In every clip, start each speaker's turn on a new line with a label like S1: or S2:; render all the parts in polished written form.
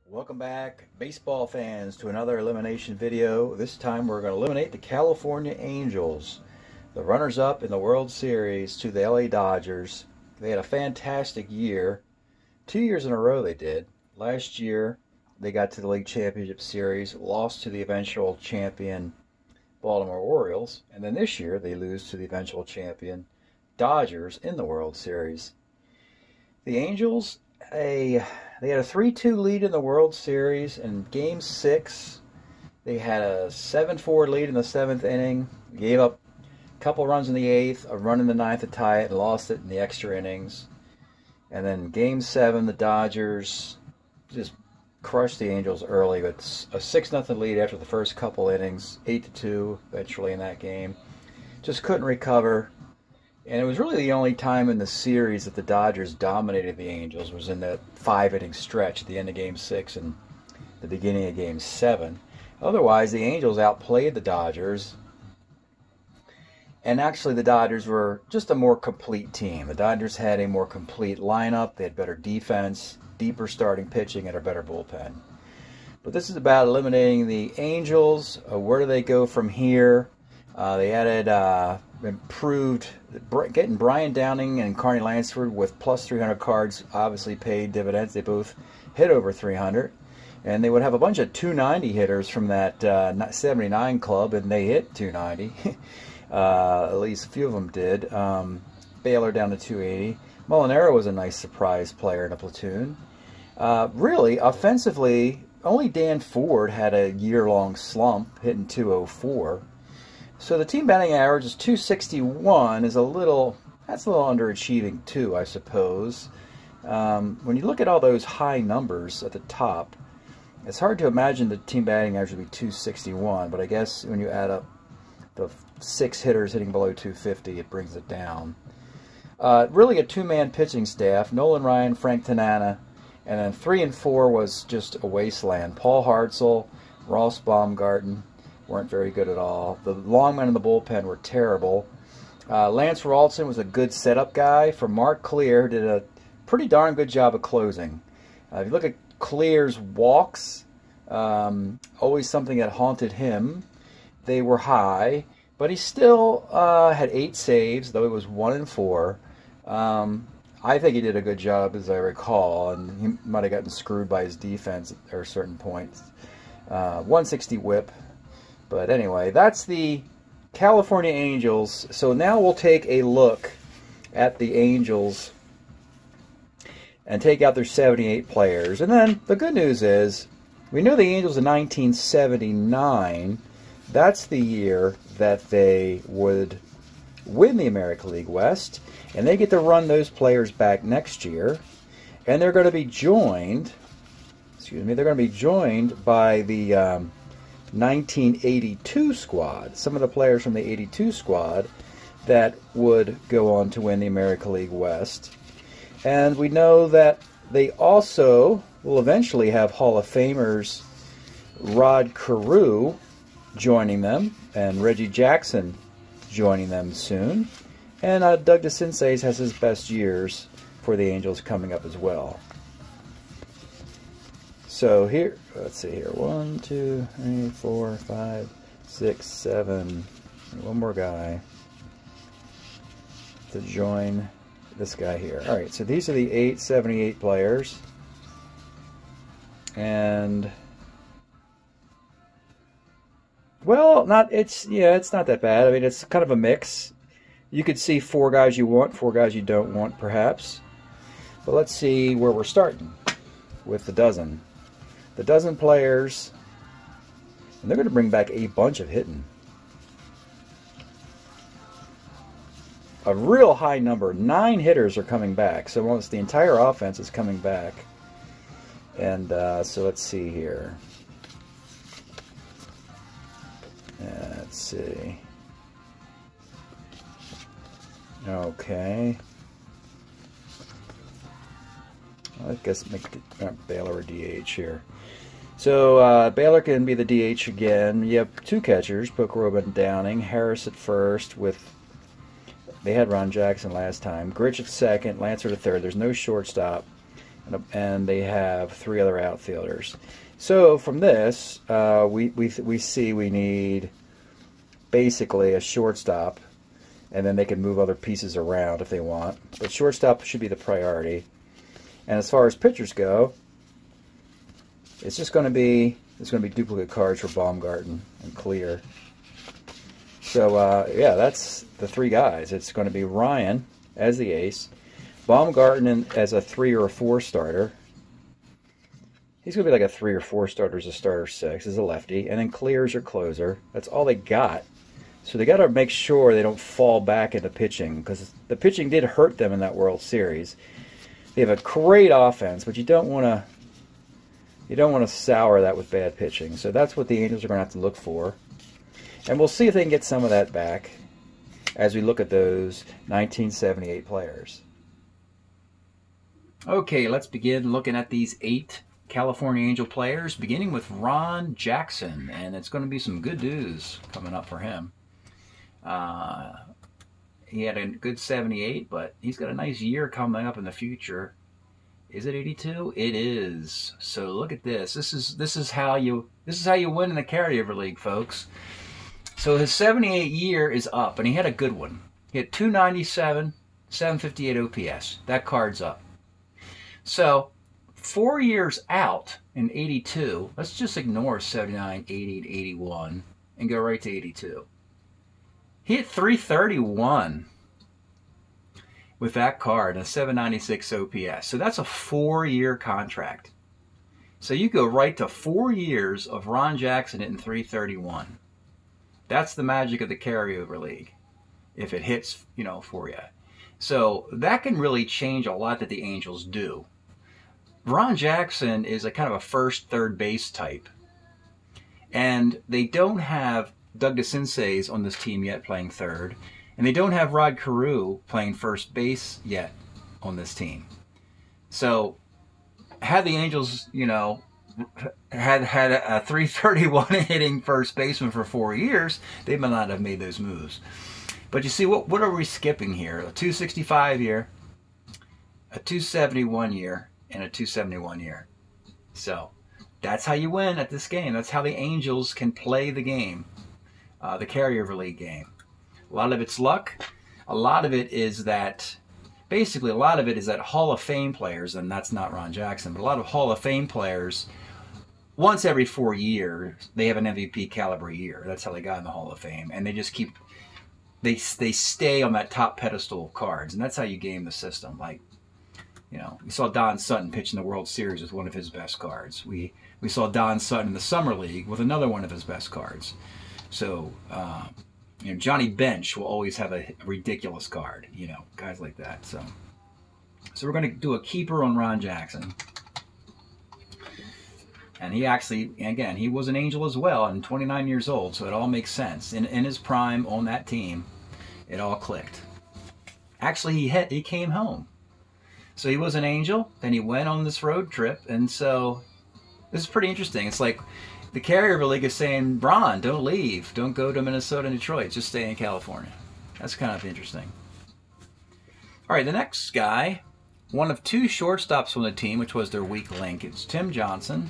S1: Welcome back, baseball fans, to another elimination video. This time we're going to eliminate the California Angels, the runners-up in the World Series, to the LA Dodgers. They had a fantastic year. 2 years in a row they did. Last year they got to the League Championship Series, lost to the eventual champion Baltimore Orioles, and then this year they lose to the eventual champion Dodgers in the World Series. The Angels, they had a 3-2 lead in the World Series. In Game 6, they had a 7-4 lead in the 7th inning, gave up a couple runs in the 8th, a run in the 9th to tie it, and lost it in the extra innings. And then Game 7, the Dodgers just crushed the Angels early with a 6-0 lead after the first couple innings, 8-2 eventually in that game. Just couldn't recover. And it was really the only time in the series that the Dodgers dominated the Angels was in that 5-inning stretch at the end of Game 6 and the beginning of Game 7. Otherwise, the Angels outplayed the Dodgers. And actually, the Dodgers were just a more complete team. The Dodgers had a more complete lineup. They had better defense, deeper starting pitching, and a better bullpen. But this is about eliminating the Angels. Where do they go from here? They added, improved, getting Brian Downing and Carney Lansford with plus 300 cards obviously paid dividends. They both hit over 300. And they would have a bunch of 290 hitters from that 79 club, and they hit 290. At least a few of them did. Baylor down to 280. Molinaro was a nice surprise player in a platoon. Really, offensively, only Dan Ford had a year-long slump, hitting 204. So the team batting average is 261, that's a little underachieving too, I suppose. When you look at all those high numbers at the top, it's hard to imagine the team batting average would be 261, but I guess when you add up the 6 hitters hitting below 250, it brings it down. Really a two-man pitching staff, Nolan Ryan, Frank Tanana, and then 3 and 4 was just a wasteland. Paul Hartzell, Ross Baumgarten weren't very good at all. The longmen in the bullpen were terrible. Lance Ralston was a good setup guy. For Mark Clear, did a pretty darn good job of closing. If you look at Clear's walks, always something that haunted him. They were high, but he still had 8 saves, though he was 1 and 4. I think he did a good job, as I recall, and he might have gotten screwed by his defense at certain points. 160 whip. But anyway, that's the California Angels. So now we'll take a look at the Angels and take out their 78 players. And then the good news is, we know the Angels in 1979, that's the year that they would win the American League West. And they get to run those players back next year. And they're going to be joined, by the 1982 squad, some of the players from the 82 squad that would go on to win the American League West. And we know that they also will eventually have Hall of Famers Rod Carew joining them and Reggie Jackson joining them soon. And Doug DeCinces has his best years for the Angels coming up as well. So here, let's see here, 1, 2, 3, 4, 5, 6, 7, one more guy to join this guy here. All right, so these are the 878 players, and well, it's not that bad. I mean, it's kind of a mix. You could see 4 guys you want, 4 guys you don't want, perhaps. But let's see where we're starting with the dozen. The dozen players, and they're going to bring back a bunch of hitting. A real high number. 9 hitters are coming back, so almost the entire offense is coming back. And so let's see here. Let's see. Okay. I guess make Baylor a DH here. So Baylor can be the DH again. You have 2 catchers, Pokoroba and Downing. Harris at first with, they had Ron Jackson last time. Grich at second, Lancer at third. There's no shortstop. and they have 3 other outfielders. So from this, we see we need basically a shortstop, and then they can move other pieces around if they want. But shortstop should be the priority. And as far as pitchers go, it's just going to be duplicate cards for Baumgarten and Clear. So yeah, that's the 3 guys. It's going to be Ryan as the ace, Baumgarten as a 3 or a 4 starter. He's going to be like a 3 or 4 starter as a starter 6 as a lefty, and then Clear as your closer. That's all they got. So they got to make sure they don't fall back into pitching, because the pitching did hurt them in that World Series. They have a great offense, but you don't want to sour that with bad pitching. So that's what the Angels are going to have to look for. And we'll see if they can get some of that back as we look at those 1978 players. Okay, let's begin looking at these 8 California Angel players, beginning with Ron Jackson. And it's going to be some good news coming up for him. He had a good 78, but he's got a nice year coming up in the future. Is it 82? It is. So look at this. This is how you win in the carryover league, folks. So his 78 year is up, and he had a good one. He had 297, 758 OPS. That card's up. So 4 years out in 82, let's just ignore 79, 80, and 81 and go right to 82. He hit 331 with that card and a 796 OPS. So that's a 4-year contract. So you go right to 4 years of Ron Jackson hitting 331. That's the magic of the carryover league, if it hits, for you. So that can really change a lot that the Angels do. Ron Jackson is a kind of a first, third base type. And they don't have Doug DeCinces on this team yet playing third. And they don't have Rod Carew playing first base yet on this team. So had the Angels, had a 331 hitting first baseman for 4 years, they might not have made those moves. But you see, what are we skipping here? A 265 year, a 271 year, and a 271 year. So that's how you win at this game. That's how the Angels can play the game, the carryover league game. A lot of it's luck. A lot of it is that, basically a lot of it is that Hall of Fame players, and that's not Ron Jackson, but a lot of Hall of Fame players, once every 4 years, they have an MVP caliber year. That's how they got in the Hall of Fame. And they just keep, they stay on that top pedestal of cards. And that's how you game the system. Like, we saw Don Sutton pitch in the World Series with one of his best cards. We saw Don Sutton in the Summer League with another one of his best cards. So, Johnny Bench will always have a ridiculous card, guys like that. So we're going to do a keeper on Ron Jackson. And he actually, again, he was an Angel as well, and 29 years old, so it all makes sense. In his prime on that team, it all clicked. Actually, he came home. So he was an Angel, then he went on this road trip, and so this is pretty interesting. It's like the carryover league is saying, Ron, don't leave. Don't go to Minnesota and Detroit. Just stay in California. That's kind of interesting. All right, the next guy, one of 2 shortstops on the team, which was their weak link. It's Tim Johnson.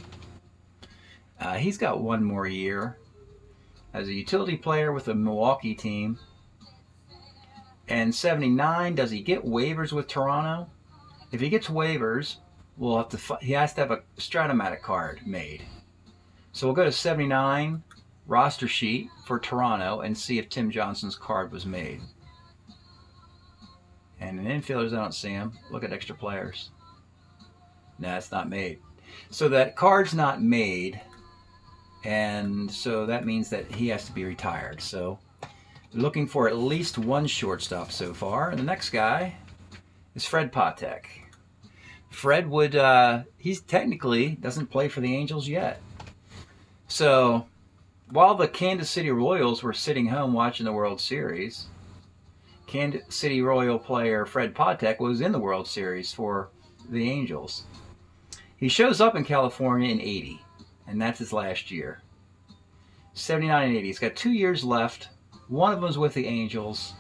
S1: He's got 1 more year as a utility player with the Milwaukee team. And 79, does he get waivers with Toronto? If he gets waivers, he has to have a Strat-O-Matic card made. So we'll go to 79 roster sheet for Toronto and see if Tim Johnson's card was made. And in infielders, I don't see him. Look at extra players. No, it's not made. So that card's not made, and so that means that he has to be retired. So looking for at least 1 shortstop so far. And the next guy is Fred Patek. Fred he's technically doesn't play for the Angels yet. So while the Kansas City Royals were sitting home watching the World Series, Kansas City Royal player Fred Patek was in the World Series for the Angels. He shows up in California in 80, and that's his last year. 79 and 80. He's got 2 years left. One of them's with the Angels.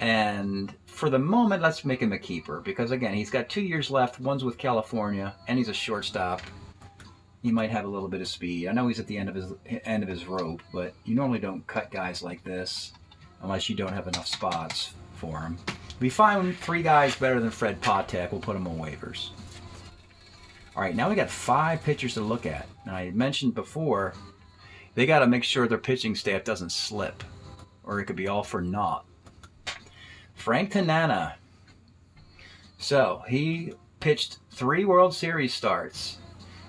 S1: And for the moment, let's make him a keeper because, again, he's got 2 years left. One's with California, and he's a shortstop. He might have a little bit of speed. I know he's at the end of his rope, but you normally don't cut guys like this unless you don't have enough spots for him. If we find 3 guys better than Fred Patek, we'll put them on waivers. All right, now we got 5 pitchers to look at. Now, I mentioned before, they got to make sure their pitching staff doesn't slip, or it could be all for naught. Frank Tanana. So, he pitched 3 World Series starts.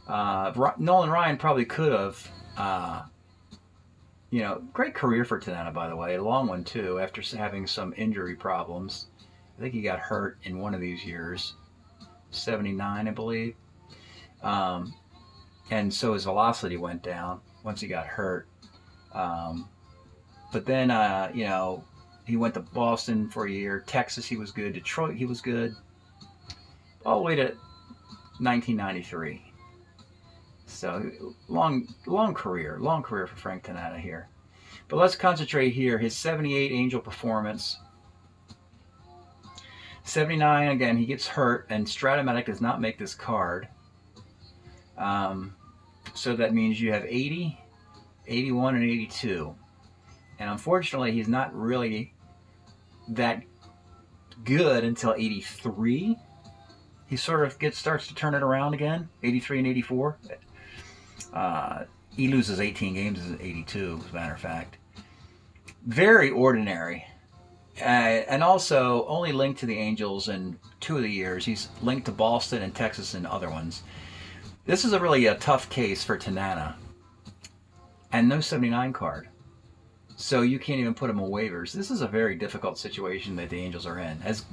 S1: Nolan Ryan probably could have. You know, great career for Tanana, by the way. A long one, too, after having some injury problems. I think he got hurt in one of these years. 79, I believe. And so his velocity went down once he got hurt. But then, you know, he went to Boston for a year. Texas, he was good. Detroit, he was good. All the way to 1993. So long career for Frank Tanana here. But let's concentrate here. His 78 Angel performance. 79, again, he gets hurt, and Strat-O-Matic does not make this card. So that means you have 80, 81, and 82. And unfortunately, he's not really that good until 83. He sort of starts to turn it around again, 83 and 84. He loses 18 games in 82, as a matter of fact. Very ordinary. And also only linked to the Angels in 2 of the years. He's linked to Boston and Texas and other ones. This is really a tough case for Tanana. And no 79 card. So you can't even put him on waivers. This is a very difficult situation that the Angels are in. As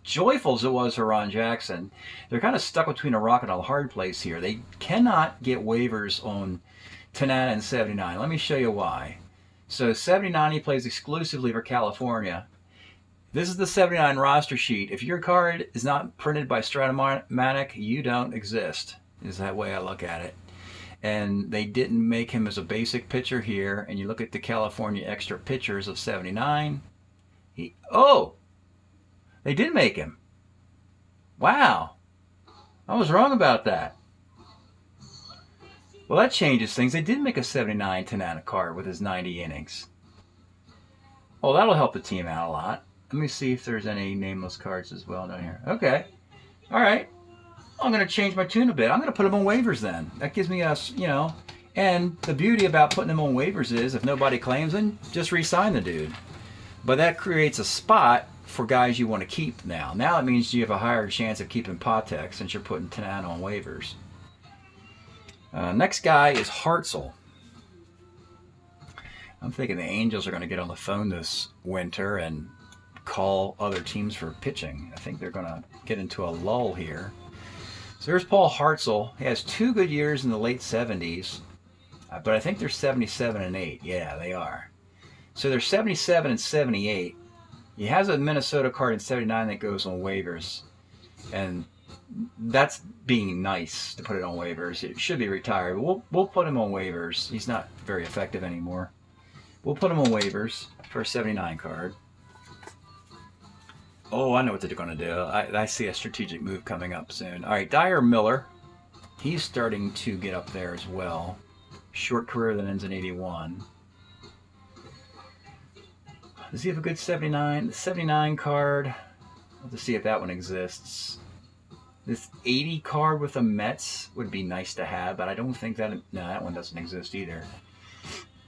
S1: joyful as it was for Ron Jackson, they're kind of stuck between a rock and a hard place here. They cannot get waivers on Tanana and 79. Let me show you why. So 79, he plays exclusively for California. This is the 79 roster sheet. If your card is not printed by Strat-O-Matic, you don't exist, is that way I look at it. And they didn't make him as a basic pitcher here. And you look at the California extra pitchers of 79. They did make him. Wow. I was wrong about that. Well, that changes things. They did make a 79 Tanana card with his 90 innings. Oh, that'll help the team out a lot. Let me see if there's any nameless cards as well down here. Okay. All right. I'm going to change my tune a bit. I'm going to put him on waivers then. That gives me a, you know, and the beauty about putting him on waivers is if nobody claims him, just re-sign the dude. But that creates a spot for guys you want to keep now. Now it means you have a higher chance of keeping Patek since you're putting Tanana on waivers. Next guy is Hartzell. I'm thinking the Angels are going to get on the phone this winter and call other teams for pitching. I think they're going to get into a lull here. So here's Paul Hartzell. He has 2 good years in the late 70s, but I think they're 77 and 8. Yeah, they are. So they're 77 and 78. He has a Minnesota card in 79 that goes on waivers, and that's being nice to put it on waivers. It should be retired, but we'll put him on waivers. He's not very effective anymore. We'll put him on waivers for a 79 card. Oh, I know what they're going to do. I see a strategic move coming up soon. All right, Dyer Miller. He's starting to get up there as well. Short career that ends in 81. Does he have a good 79? The 79 card. I'll have to see if that one exists. This 80 card with the Mets would be nice to have, but I don't think that... No, that one doesn't exist either.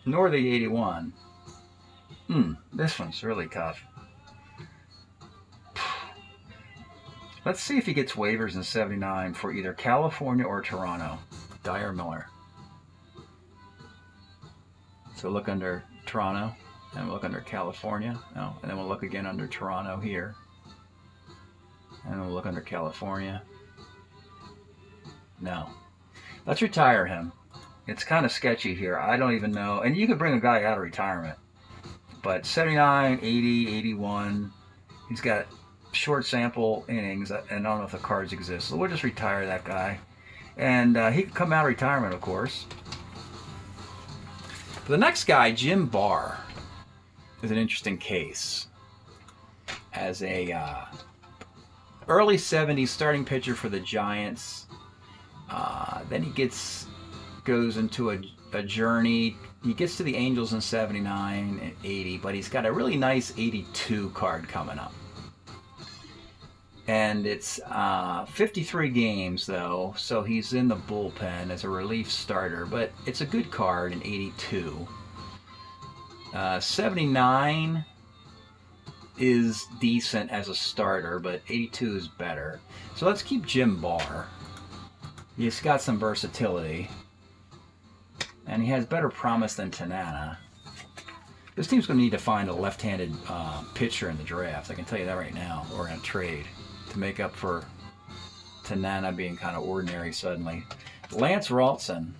S1: Nor the 81. This one's really tough. Let's see if he gets waivers in 79 for either California or Toronto. Dyer Miller. So look under Toronto, and we'll look under California. No, and then we'll look again under Toronto here. And we'll look under California. No. Let's retire him. It's kind of sketchy here. I don't even know. And you could bring a guy out of retirement. But 79, 80, 81. He's got short sample innings, and I don't know if the cards exist. So we'll just retire that guy. And he could come out of retirement, of course. The next guy, Jim Barr, is an interesting case. as a early 70s starting pitcher for the Giants. Then he goes into a journey. He gets to the Angels in 79 and 80, but he's got a really nice 82 card coming up. And it's 53 games, though, so he's in the bullpen as a relief starter, but it's a good card in 82. 79 is decent as a starter, but 82 is better. So let's keep Jim Barr. He's got some versatility, and he has better promise than Tanana. This team's going to need to find a left-handed pitcher in the draft. I can tell you that right now, or in a trade, to make up for Tanana being kind of ordinary suddenly. Lance Ralston,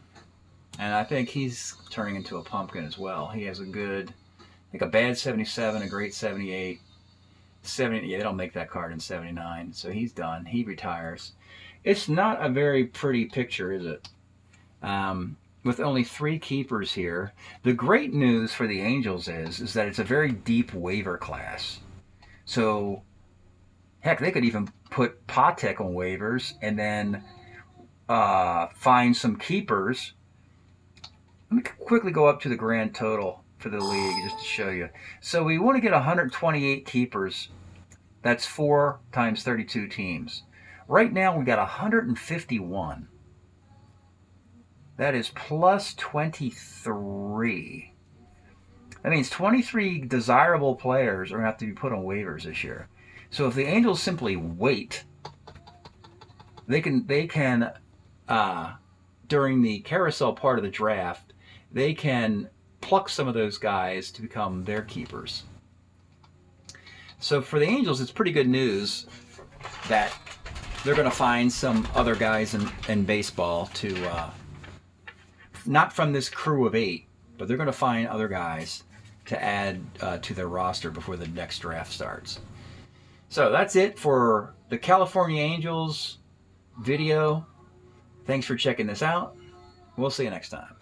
S1: and I think he's turning into a pumpkin as well. He has a good, like a bad 77, a great 78. 70, yeah, they don't make that card in 79, so he's done. He retires. It's not a very pretty picture, is it? With only 3 keepers here. The great news for the Angels is that it's a very deep waiver class. So, heck, they could even put Patek on waivers and then find some keepers. Let me quickly go up to the grand total for the league just to show you. So we want to get 128 keepers. That's 4 times 32 teams. Right now we got 151. That is plus 23. That means 23 desirable players are going to have to be put on waivers this year. So if the Angels simply wait, they can during the carousel part of the draft, they can pluck some of those guys to become their keepers. So for the Angels, it's pretty good news that they're going to find some other guys in baseball to, not from this crew of 8, but they're going to find other guys to add to their roster before the next draft starts. So that's it for the California Angels video. Thanks for checking this out. We'll see you next time.